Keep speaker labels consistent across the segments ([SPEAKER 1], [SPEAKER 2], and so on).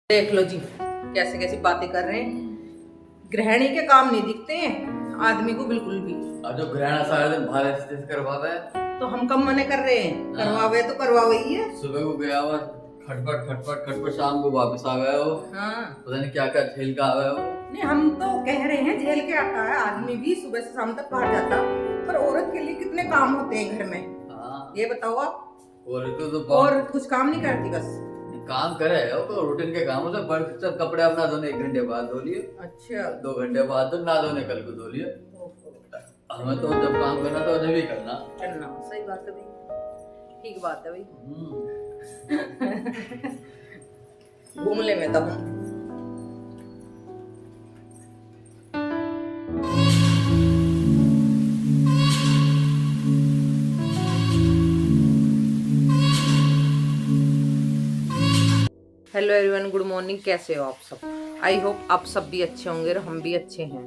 [SPEAKER 1] देख लो जी, कैसे कैसी बातें कर रहे हैं। गृहिणी के काम नहीं दिखते हैं आदमी को बिल्कुल भी।
[SPEAKER 2] अब जो ग्रहण सारा दिन बाहर स्थित करवावे
[SPEAKER 1] तो हम कम मने कर रहे हैं, करवावे तो करवावे ही है।
[SPEAKER 2] सुबह को गया हुआ खटपट खटपट खटपट, शाम को वापस आ गए हो।
[SPEAKER 1] हाँ,
[SPEAKER 2] पता नहीं क्या क्या झेल का आवे हो।
[SPEAKER 1] नहीं हम तो कह रहे हैं झेल के आता है आदमी भी सुबह से शाम तक बाहर जाता, पर औरत के लिए कितने काम होते हैं घर में।
[SPEAKER 2] हाँ,
[SPEAKER 1] ये बताओ आप।
[SPEAKER 2] और तो
[SPEAKER 1] और कुछ काम नहीं करती बस।
[SPEAKER 2] काम करे हो तो रूटीन के काम होते, बर्फ सब कपड़े अपना धोने 1 घंटे बाद धो लिए,
[SPEAKER 1] अच्छा
[SPEAKER 2] 2 घंटे बाद तो ना धोने कल को धो लिए। हमें तो जब काम करना तो अभी भी करना
[SPEAKER 1] सही बात है भाई, ठीक बात है भाई। घूम ले में तब हेलो एवरीवन, गुड मॉर्निंग। कैसे हो आप सब? आई होप आप सब भी अच्छे होंगे और हम भी अच्छे हैं।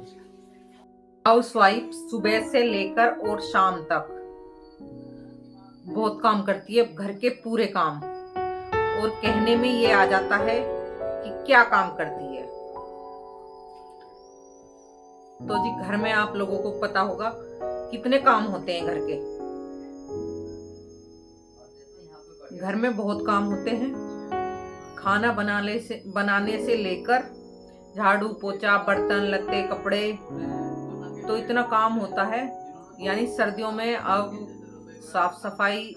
[SPEAKER 1] हाउस वाइफ सुबह से लेकर और शाम तक बहुत काम करती है, घर के पूरे काम, और कहने में ये आ जाता है कि क्या काम करती है। तो जी घर में आप लोगों को पता होगा कितने काम होते हैं घर के। घर में बहुत काम होते हैं, खाना बनाने से लेकर झाड़ू पोछा बर्तन लत्ते कपड़े, तो इतना काम होता है। यानी सर्दियों में अब साफ सफाई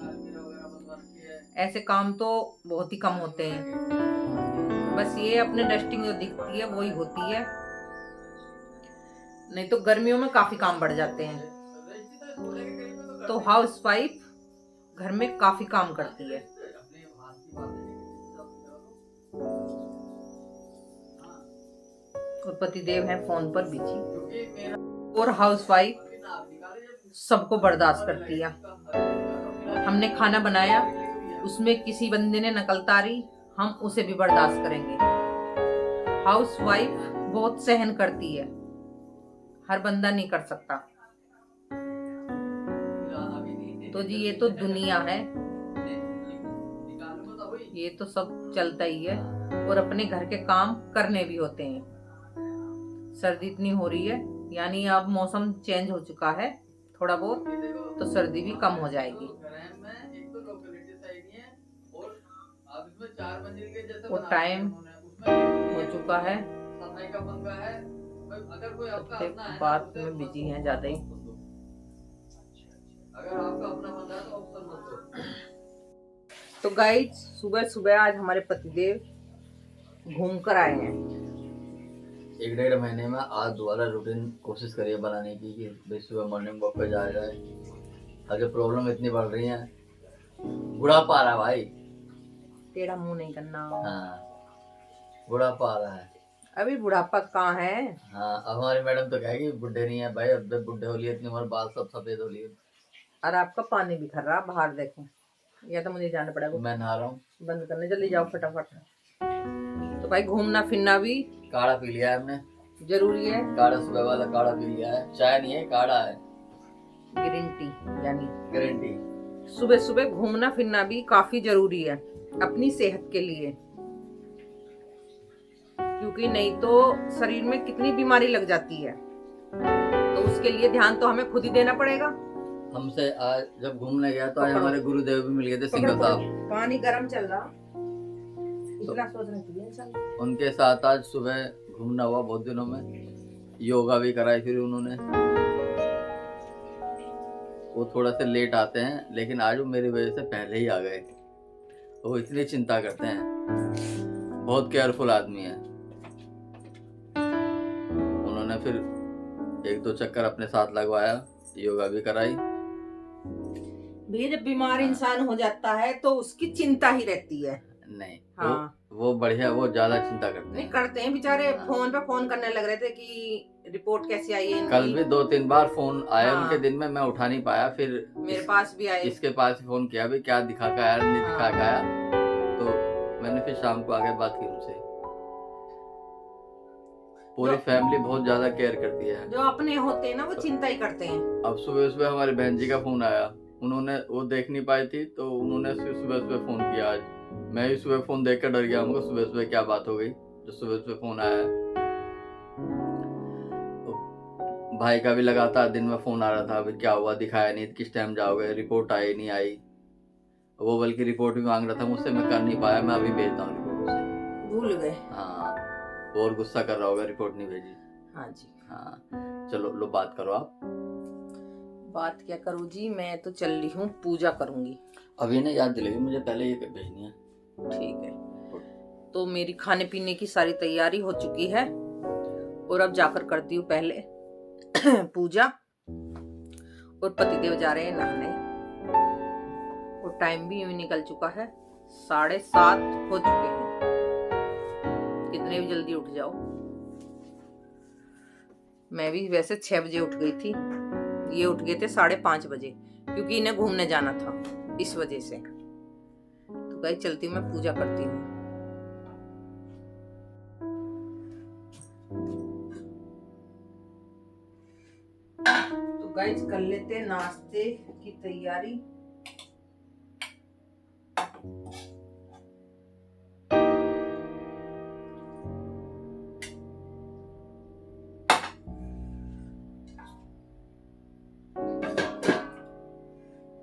[SPEAKER 1] ऐसे काम तो बहुत ही कम होते हैं। बस ये अपने डस्टिंग जो दिखती है वही होती है, नहीं तो गर्मियों में काफी काम बढ़ जाते हैं। तो हाउस वाइफ घर में काफी काम करती है। और पतिदेव है फोन पर बिजी, और हाउसवाइफ सबको बर्दाश्त करती है। हमने खाना बनाया, उसमें किसी बंदे ने नकल तारी, हम उसे भी बर्दाश्त करेंगे। हाउसवाइफ बहुत सहन करती है, हर बंदा नहीं कर सकता। तो जी ये तो दुनिया है, ये तो सब चलता ही है, और अपने घर के काम करने भी होते हैं। सर्दी इतनी हो रही है, यानी अब मौसम चेंज हो चुका है थोड़ा बहुत, तो सर्दी भी कम हो जाएगी। और टाइम हो चुका है, बात में बिजी हैं ज्यादा ही। तो गाइस सुबह सुबह आज हमारे पतिदेव घूम कर आए हैं।
[SPEAKER 2] 1-1.5 महीने में आज दोबारा रूटीन कोशिश करिए बनाने की कि भाई सुबह मॉर्निंग वॉक पे जाया जाए। अगर प्रॉब्लम इतनी बढ़ रही है, बुढ़ापा आ रहा है भाई।
[SPEAKER 1] टेढ़ा मुंह नहीं करना।
[SPEAKER 2] हाँ, बुढ़ापा आ रहा है।
[SPEAKER 1] अभी बुढ़ापा कहाँ है?
[SPEAKER 2] हाँ, अब हमारी मैडम तो कहेगी बुढ़े नहीं है भाई, अब जब बुढ़े हो लिए इतनी उम्र, बाल सब सफेद हो लिए।
[SPEAKER 1] और आपका पानी भी खर रहा, बाहर देखो, या तो मुझे जाना पड़ेगा।
[SPEAKER 2] मैं नहा रहा हूँ।
[SPEAKER 1] बंद करने जल्दी जाओ फटाफट। तो भाई घूमना फिरना भी
[SPEAKER 2] काढ़ा पी लिया है हमने,
[SPEAKER 1] जरूरी है।
[SPEAKER 2] काढ़ा सुबह वाला काढ़ा पी लिया है, चाय नहीं है काढ़ा है,
[SPEAKER 1] ग्रीन टी यानी
[SPEAKER 2] ग्रीन टी।
[SPEAKER 1] सुबह सुबह घूमना फिरना भी काफी जरूरी है अपनी सेहत के लिए, क्योंकि नहीं तो शरीर में कितनी बीमारी लग जाती है। तो उसके लिए ध्यान तो हमें खुद ही देना पड़ेगा।
[SPEAKER 2] हमसे आज जब घूमने गया तो आज हमारे गुरुदेव भी मिल गए थे, सिंह साहब।
[SPEAKER 1] पानी गर्म चल रहा, इतना सोच रही थी।
[SPEAKER 2] उनके साथ आज सुबह घूमना हुआ बहुत दिनों में, योगा भी कराई फिर उन्होंने। वो थोड़ा से लेट आते हैं, लेकिन आज वो मेरी वजह से पहले ही आ गए। वो इतनी चिंता करते हैं, बहुत केयरफुल आदमी है। उन्होंने फिर 1-2 चक्कर अपने साथ लगवाया, योगा भी कराई।
[SPEAKER 1] भी जब बीमार इंसान हो जाता है तो उसकी चिंता ही रहती है।
[SPEAKER 2] नहीं
[SPEAKER 1] हाँ,
[SPEAKER 2] वो बढ़िया, वो ज्यादा चिंता करते
[SPEAKER 1] नहीं
[SPEAKER 2] हैं।
[SPEAKER 1] करते हैं बेचारे। फोन पे फोन करने लग रहे थे कि रिपोर्ट कैसी आई है इनकी।
[SPEAKER 2] कल भी 2-3 बार फोन आए
[SPEAKER 1] हाँ,
[SPEAKER 2] उनके दिन में, मैं उठा नहीं पाया, फिर
[SPEAKER 1] मेरे पास भी आए।
[SPEAKER 2] इसके पास फोन किया भी क्या दिखा के आया, नहीं दिखा के आया, तो मैंने फिर शाम को आके बात की उनसे। पूरी फैमिली बहुत ज्यादा केयर करती है।
[SPEAKER 1] जो अपने होते हैं ना वो चिंता ही करते हैं।
[SPEAKER 2] अब सुबह सुबह हमारी बहन जी का फोन आया, उन्होंने वो देख नहीं पाई थी, तो उन्होंने सुबह सुबह फ़ोन किया आज। मैं भी सुबह फ़ोन देख कर डर गया, हमको सुबह सुबह क्या बात हो गई जो सुबह सुबह फ़ोन आया है। तो भाई का भी लगातार दिन में फ़ोन आ रहा था, अभी क्या हुआ, दिखाया नहीं, किस टाइम जाओगे, रिपोर्ट आई नहीं आई। वो बल्कि रिपोर्ट भी मांग रहा था मुझसे, मैं कर नहीं पाया, मैं अभी भेजता हूँ रिपोर्ट उसे।
[SPEAKER 1] भूल गए।
[SPEAKER 2] हाँ, वो और गुस्सा कर रहा होगा, रिपोर्ट नहीं भेजी।
[SPEAKER 1] हाँ जी।
[SPEAKER 2] हाँ, चलो लो बात करो आप।
[SPEAKER 1] बात क्या करूँ जी, मैं तो चल रही हूँ, पूजा करूँगी।
[SPEAKER 2] अभी ना याद दिलाइए मुझे, पहले ये भेजनी है।
[SPEAKER 1] ठीक है। तो मेरी खाने पीने की सारी तैयारी हो चुकी है और अब जाकर करती हूँ पहले पूजा। और पतिदेव जा रहे हैं नहाने और टाइम भी यूं निकल चुका है, 7:30 हो चुके हैं। कितने भी जल्दी उठ जाओ। मैं भी वैसे 6 बजे उठ गई थी, ये उठ गए थे 5:30 बजे, क्योंकि इन्हें घूमने जाना था, इस वजह से। तो गाइस चलती हूँ, मैं पूजा करती हूँ। तो गाइस कर लेते हैं नाश्ते की तैयारी।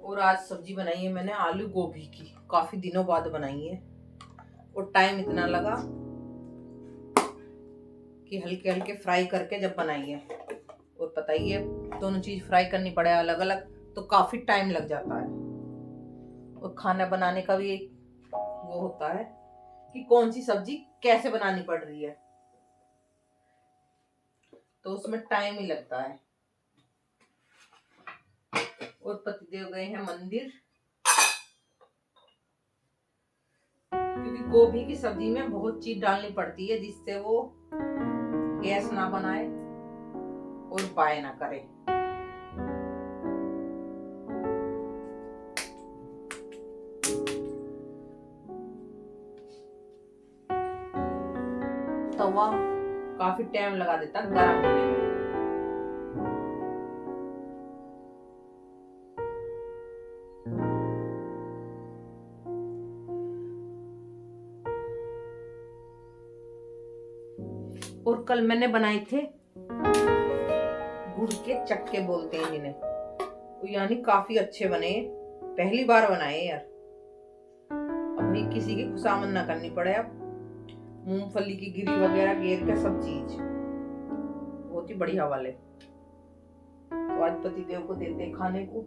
[SPEAKER 1] और आज सब्जी बनाई है मैंने आलू गोभी की, काफी दिनों बाद बनाई है और टाइम इतना लगा कि हल्के हल्के फ्राई करके जब बनाई है। और पता ही है दोनों चीज फ्राई करनी पड़े अलग अलग, तो काफी टाइम लग जाता है। और खाना बनाने का भी एक वो होता है कि कौन सी सब्जी कैसे बनानी पड़ रही है, तो उसमें टाइम ही लगता है। और पतिदेव गए हैं मंदिर, क्योंकि गोभी की सब्जी में बहुत चीज डालनी पड़ती है जिससे वो गैस ना बनाए और बाय ना करे। तवा काफी टाइम लगा देता गर्म होने में। और कल मैंने बनाए थे गुड़ के चक्के, बोलते हैं जिन्हें, तो यानी काफी अच्छे बने, पहली बार बनाए यार। अब भाई किसी की खुशामद ना करनी पड़े। अब मूंगफली की गिरी वगैरह गेर के सब चीज बहुत ही बढ़िया वाले। तो आज पतिदेव को देते हैं खाने को,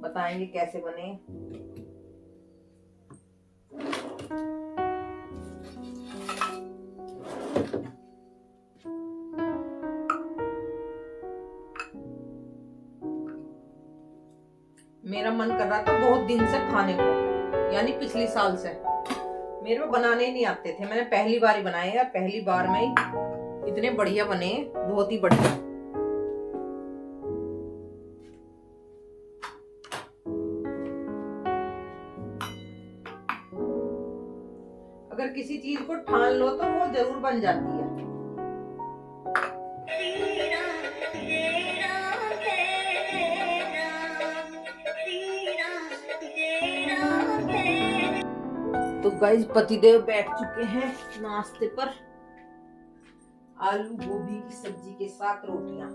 [SPEAKER 1] बताएंगे कैसे बने। मेरा मन कर रहा था बहुत दिन से खाने को, यानी पिछले साल से। मेरे को बनाने नहीं आते थे, मैंने पहली बार ही बनाए यार, पहली बार में ही इतने बढ़िया बने, बहुत ही बढ़िया। अगर किसी चीज को ठान लो तो वो जरूर बन जाती है। तो गाइस पतिदेव बैठ चुके हैं नाश्ते पर, आलू गोभी की सब्जी के साथ रोटियां।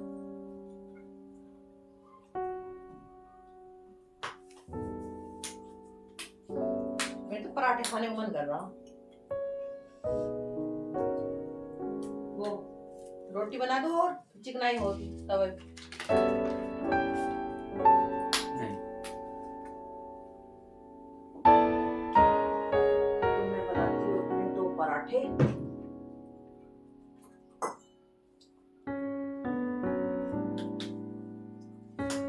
[SPEAKER 1] मेरे तो पराठे खाने का मन कर रहा। वो रोटी बना दो और चिकनाई हो तवे। तो मैं बनाती हूँ अपने 2 पराठे।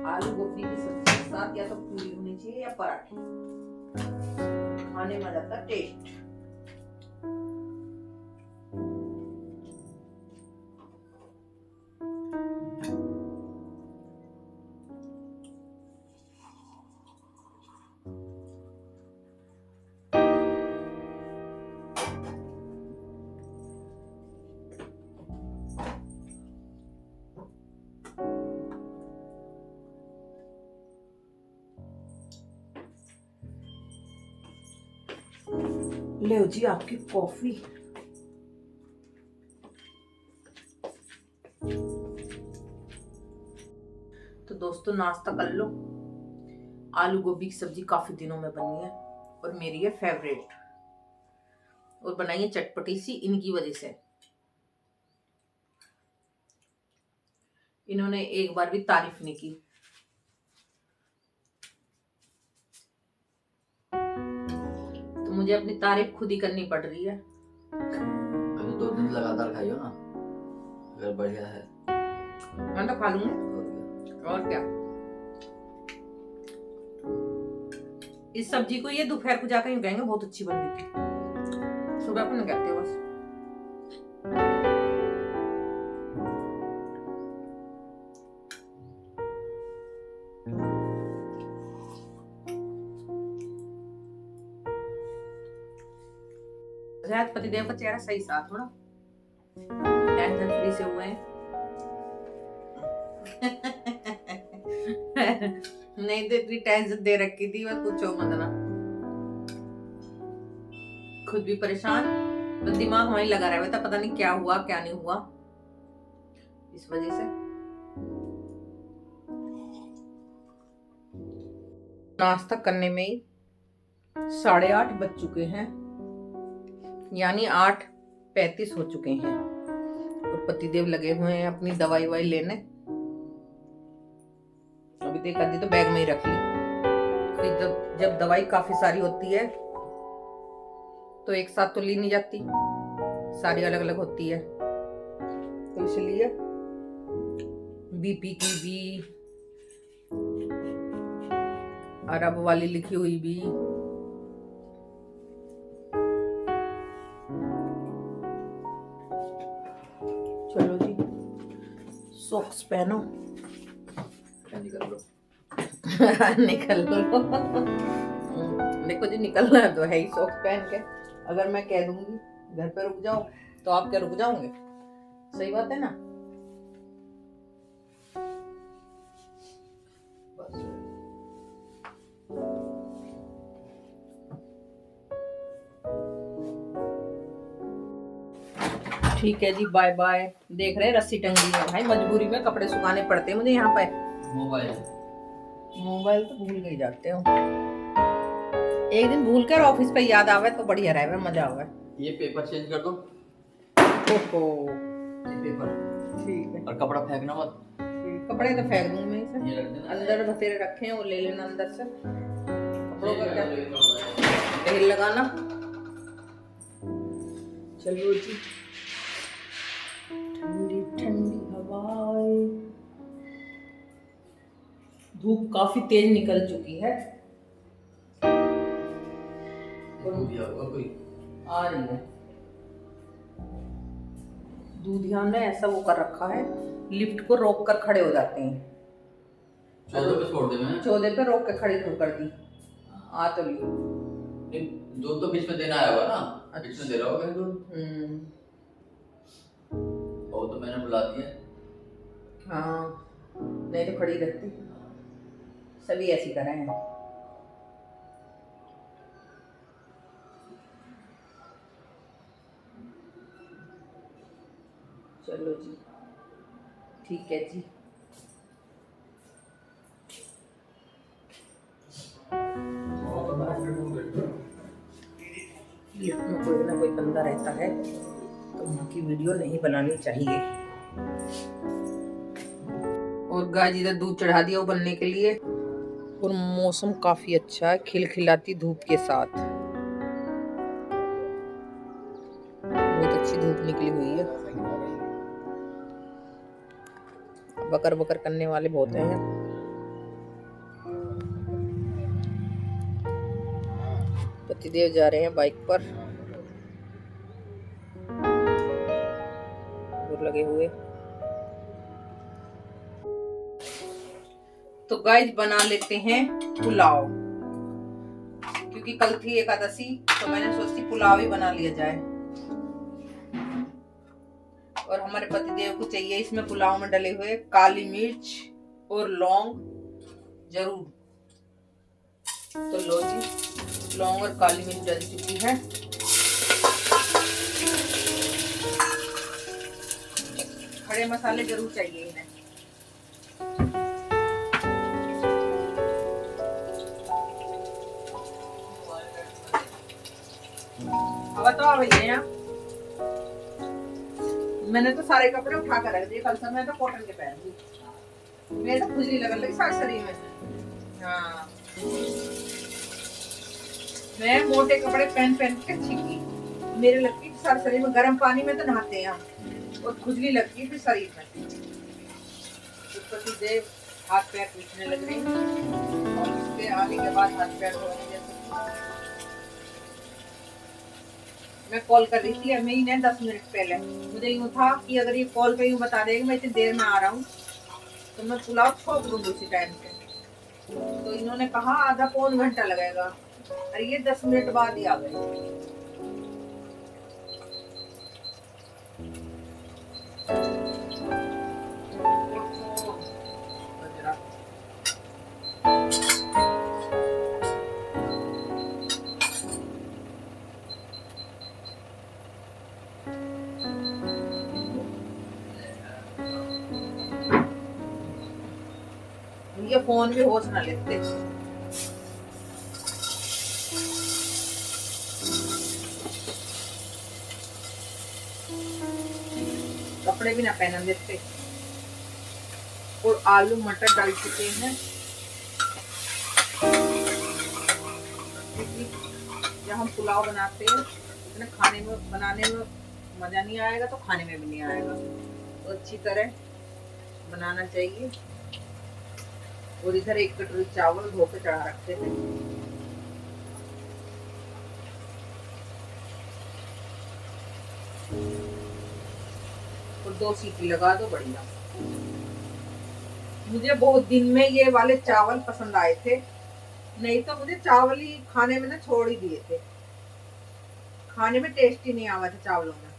[SPEAKER 1] आलू गोभी की सब्जी के साथ या तो पूरी होनी चाहिए या पराठे, खाने में आ जाता है टेस्ट। ले जी आपकी कॉफी। तो दोस्तों नाश्ता कर लो। आलू गोभी की सब्जी काफी दिनों में बनी है और मेरी है फेवरेट, और बनाई है चटपटी सी इनकी वजह से। इन्होंने एक बार भी तारीफ नहीं की। तो मुझे अपनी तारीफ खुद ही करनी पड़ रही है।
[SPEAKER 2] अभी 2 दिन लगातार खाइयो ना, अगर बढ़िया है
[SPEAKER 1] मैं तो खा लूंगी, और क्या। इस सब्जी को ये दोपहर को जाकर यूं कहेंगे बहुत अच्छी बन रही थी, सुबह को नहीं कहते बस। शायद पतिदेव का चेहरा सही साथ थोड़ा टेंशन फ्री से हुए हैं। नहीं तो इतनी टेंशन दे रखी थी, बस पूछो मत ना। खुद भी परेशान, बस दिमाग वहीं लगा रहा था, पता नहीं क्या हुआ क्या नहीं हुआ, इस वजह से। नाश्ता करने में ही 8:30 बज चुके हैं, यानी 8:35 हो चुके हैं, और पतिदेव लगे हुए हैं अपनी दवाई वाई लेने। अभी देख दी तो बैग में ही रख ली, फिर जब दवाई काफी सारी होती है तो एक साथ तो ली नहीं जाती, सारी अलग अलग होती है, तो इसलिए बीपी की भी, अरब वाली लिखी हुई भी, चलो जी सॉक्स पहनो।
[SPEAKER 2] निकल लो।
[SPEAKER 1] निकल लो। देखो जी निकलना तो है ही सॉक्स पहन के। अगर मैं कह दूंगी घर पे रुक जाओ तो आप क्या रुक जाओगे? सही बात है ना। ठीक है जी, बाय बाय। देख रहे हैं रस्सी टंगी है भाई, मजबूरी में कपड़े सुखाने पड़ते हैं मुझे यहाँ पे। मोबाइल तो भूल गई जाते हो, एक दिन भूल कर ऑफिस पे याद आवे तो बढ़िया रहे, मजा आवे।
[SPEAKER 2] ये पेपर चेंज कर दो।
[SPEAKER 1] ओहो
[SPEAKER 2] ये पेपर
[SPEAKER 1] ठीक है,
[SPEAKER 2] और कपड़ा फेंकना मत।
[SPEAKER 1] कपड़े तो फेंक दूंगी मैं इसे,
[SPEAKER 2] ये रख देना।
[SPEAKER 1] अंदर बतेरे रखे हैं वो ले लेना अंदर से। कपड़ों का क्या तेल लगाना। चलो जी, ठंडी ठंडी हवाएं। धूप काफी तेज निकल चुकी है,
[SPEAKER 2] कोई
[SPEAKER 1] आ रही है। दूधिया ने ऐसा वो कर रखा है, लिफ्ट को रोक कर खड़े हो जाते हैं।
[SPEAKER 2] 14 पे छोड़ दे मैं।
[SPEAKER 1] 14 पे रोक के खड़ी क्यों कर दी? आ तो ली।
[SPEAKER 2] दूध तो बीच में देना आया होगा ना, बीच में दे रहा होगा दूध। वो तो मैंने बुला दिया।
[SPEAKER 1] हाँ नहीं तो खड़ी रहती, सभी ऐसी कर रहे हैं। चलो जी ठीक है जी। लिफ्ट में कोई ना कोई बंदा रहता है तो उनकी वीडियो नहीं बनानी चाहिए। और गाय इधर दूध चढ़ा दिया उबलने के लिए, और मौसम काफी अच्छा है, खिलखिलाती धूप के साथ। बहुत अच्छी धूप निकली हुई है। बकर बकर करने वाले बहुत हैं। पतिदेव जा रहे हैं बाइक पर, और लगे हुए। तो गाइस बना लेते हैं पुलाव, क्योंकि कल थी एकादशी तो मैंने सोची पुलाव ही बना लिया जाए। और हमारे पतिदेव को चाहिए इसमें पुलाव में डले हुए काली मिर्च और लौंग जरूर। तो लो जी, लौंग और काली मिर्च डल चुकी है। खड़े मसाले जरूर चाहिए इन्हें। अब तो भैया मैंने तो सारे कपड़े उठा कर रख दिए, कल से मैं तो कॉटन के पहन दी, मेरे तो खुजली लगने लगी सारे शरीर में। हाँ मैं मोटे कपड़े पहन पहन के छिपी, मेरे लगती सारे शरीर में, गर्म पानी में तो नहाते हैं हम और खुजली लगती है फिर शरीर में, उसको सीधे हाथ पैर टूटने लग रहे हैं और इसके आने के बाद हाथ पैर धोने जैसे। मैं कॉल कर रही थी मैं इन्हें 10 मिनट पहले, मुझे यूँ था कि अगर ये कॉल पे यूँ बता देगा मैं इतनी देर में आ रहा हूँ तो मैं पुलाव छोड़ दूंगी उसी टाइम से, तो इन्होंने कहा आधा पौन घंटा लगेगा, और ये 10 मिनट बाद ही आ गए। ये फोन भी होश ना लेते। कपड़े भी ना पहन देते। और आलू मटर डाल चुके हैं, जब हम पुलाव बनाते हैं इतने खाने में बनाने में मजा नहीं आएगा तो खाने में भी नहीं आएगा, तो अच्छी तरह बनाना चाहिए। और इधर 1 कटोरी चावल धो के चढ़ा रखते थे। और 2 सीटी लगा दो, बढ़िया। मुझे बहुत दिन में ये वाले चावल पसंद आए थे, नहीं तो मुझे चावल ही खाने में ना छोड़ ही दिए थे, खाने में टेस्ट ही नहीं आवा था चावलों में,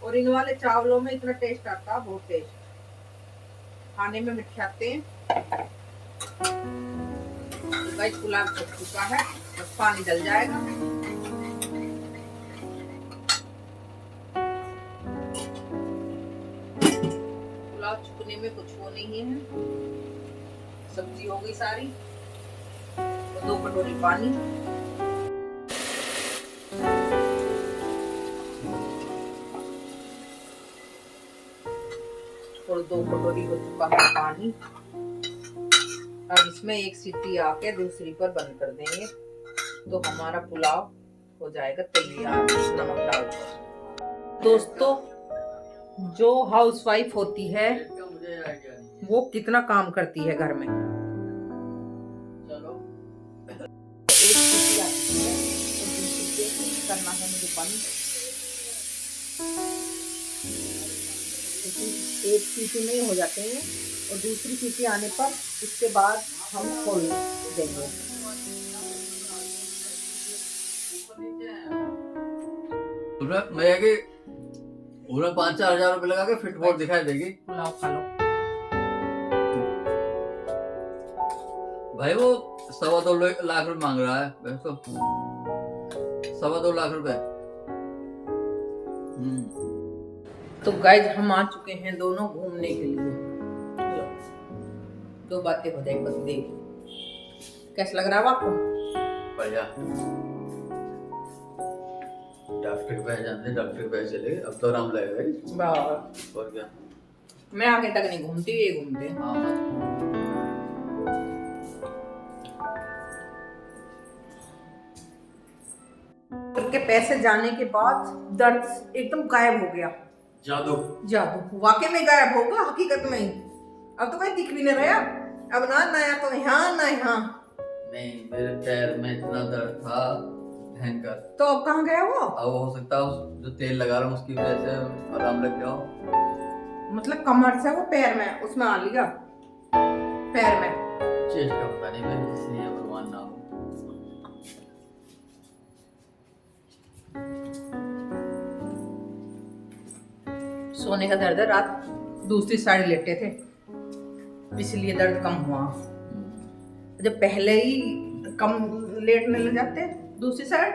[SPEAKER 1] और इन वाले चावलों में इतना टेस्ट आता, बहुत टेस्ट, खाने में मीठे आते हैं। गाइस पुलाव पक चुका है, बस पानी डल जाएगा। पुलाव चुकने में कुछ वो नहीं है, सब्जी हो गई सारी, तो 2 कटोरी पानी। और 2 कटोरी हो चुका है पानी। अब इसमें 1 सीटी आके दूसरी पर बंद कर देंगे तो हमारा पुलाव हो जाएगा तैयार। नमक डालकर दोस्तों, जो हाउसवाइफ होती है वो कितना काम करती है घर में। चलो 1 सीटी आती है तो दूसरी से करना है मुझे बंद। 1 सीटी में हो जाते हैं और दूसरी सीटी आने पर इसके बाद हम खोल देंगे।
[SPEAKER 2] पूरा 5-4 हजार रुपए लगा के फिटबोर्ड दिखाई देगी।
[SPEAKER 1] पुलाव खा लो
[SPEAKER 2] भाई, वो 2.25 लाख रुपए मांग रहा है वैसे, 2.25 लाख रुपए।
[SPEAKER 1] तो गाइस हम आ चुके हैं दोनों घूमने के लिए। 2 बातें हो जाएगी बस। देख कैसा लग रहा है आपको?
[SPEAKER 2] बढ़िया। डॉक्टर के पास जाते, डॉक्टर के पास चले, अब तो आराम लगेगा। और क्या,
[SPEAKER 1] मैं आगे तक नहीं घूमती, ये घूमते। के पैसे जाने के बाद दर्द एकदम गायब हो गया।
[SPEAKER 2] जादू
[SPEAKER 1] वाकई में गायब होगा, हकीकत में ही। अब तो कहीं दिख भी नहीं रहा, अब ना नया तो यहाँ ना यहाँ।
[SPEAKER 2] नहीं, मेरे पैर में इतना दर्द था भयंकर।
[SPEAKER 1] तो अब कहाँ गया वो?
[SPEAKER 2] अब हो सकता है जो तेल लगा रहा हूँ उसकी वजह से आराम लग गया हो।
[SPEAKER 1] मतलब कमर से वो पैर में, उसमें आ लिया पैर में।
[SPEAKER 2] चेस्ट का पता नहीं, मैं इसलिए भगवान ना हो।
[SPEAKER 1] सोने का दर्द है, रात दूसरी साइड लेटे थे इसलिए दर्द कम हुआ। जब पहले ही कम लेटने लग जाते दूसरी साइड,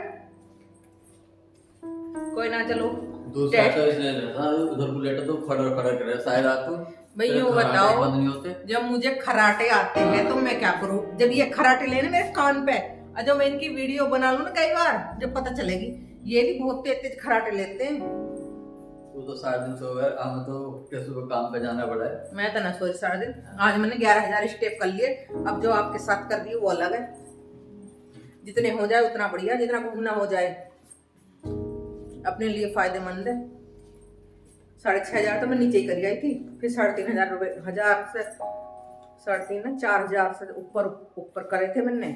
[SPEAKER 1] कोई ना, चलो
[SPEAKER 2] दूसरा तो इसने रहता उधर को लेटा तो खड़ा खड़ा कर रहा है शायद आपको
[SPEAKER 1] भाई
[SPEAKER 2] तेरे
[SPEAKER 1] यूँ
[SPEAKER 2] खराटे
[SPEAKER 1] बताओ,
[SPEAKER 2] बंद नहीं होते।
[SPEAKER 1] जब मुझे खराटे आते हैं तो मैं क्या करूं? जब ये खराटे लेने मेरे कान पे, और जब मैं इनकी वीडियो बना लूं ना कई बार, जब पता चलेगी ये भी बहुत तेज तेज खराटे लेते हैं।
[SPEAKER 2] तू तो सारा दिन सो गया, हमें तो कैसे को काम पे जाना पड़ा है।
[SPEAKER 1] मैं तो ना सोच सारा दिन। आज मैंने 11,000 स्टेप कर लिए। अब जो आपके साथ कर रही है वो अलग है। जितने हो जाए उतना बढ़िया, जितना घूमना हो जाए अपने लिए फायदेमंद है। 6,500 तो मैं नीचे ही कर आई थी, फिर 3,500 रुपए, 1,000 से 3,500 ना 4,000 से ऊपर ऊपर करे थे मैंने।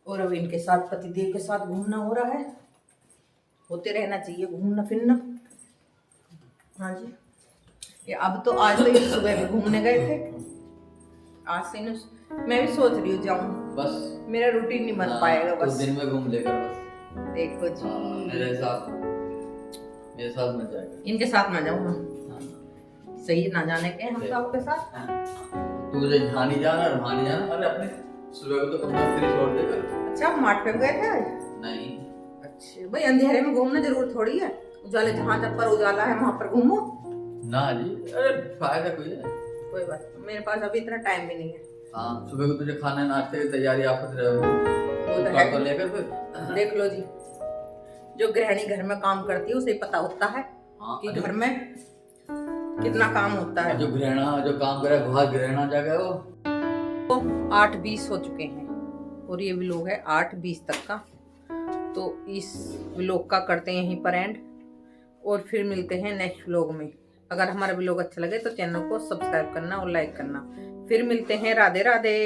[SPEAKER 1] और अब इनके साथ पतिदेव के साथ घूमना हो रहा है। होते रहना चाहिए घूमना फिरना। हाँ जी, ये अब तो आज तो ये सुबह भी घूमने गए थे। आज से मैं भी सोच रही हूँ जाऊँ,
[SPEAKER 2] बस
[SPEAKER 1] मेरा रूटीन नहीं बन पाएगा
[SPEAKER 2] तो
[SPEAKER 1] बस।
[SPEAKER 2] दिन में घूम लेकर बस।
[SPEAKER 1] देखो जी,
[SPEAKER 2] मेरे साथ मत जाएगा।
[SPEAKER 1] इनके साथ ना जाऊँ मैं,
[SPEAKER 2] हाँ।
[SPEAKER 1] सही ना जाने के हम सब के साथ।
[SPEAKER 2] तू मुझे यहाँ नहीं जाना और वहाँ नहीं जाना। अरे अपने सुबह को तो कम फ्री छोड़ देगा।
[SPEAKER 1] अच्छा, आप मार्ट पे गए थे आज?
[SPEAKER 2] नहीं
[SPEAKER 1] अच्छा भाई, अंधेरे में घूमना जरूर थोड़ी है। उजाले जहाँ तक पर उजाला है वहाँ पर घूमो
[SPEAKER 2] ना जी, अरे फायदा कोई है।
[SPEAKER 1] कोई बात नहीं, मेरे पास अभी इतना टाइम भी नहीं है।
[SPEAKER 2] हाँ, सुबह को तुझे खाना नाश्ते की तैयारी आफत
[SPEAKER 1] वो तो है।
[SPEAKER 2] तो लेकर फिर
[SPEAKER 1] देख लो जी, जो गृहिणी घर में काम करती है उसे पता होता है
[SPEAKER 2] हाँ,
[SPEAKER 1] कि घर में कितना काम होता है।
[SPEAKER 2] जो गृहणा जो काम करे बहुत गृहणा जगह वो।
[SPEAKER 1] तो 8:20 हो चुके हैं और ये व्लॉग है 8:20 तक का। तो इस व्लॉग का करते हैं यहीं पर एंड, और फिर मिलते हैं नेक्स्ट व्लॉग में। अगर हमारा व्लॉग अच्छा लगे तो चैनल को सब्सक्राइब करना और लाइक करना। फिर मिलते हैं। राधे राधे।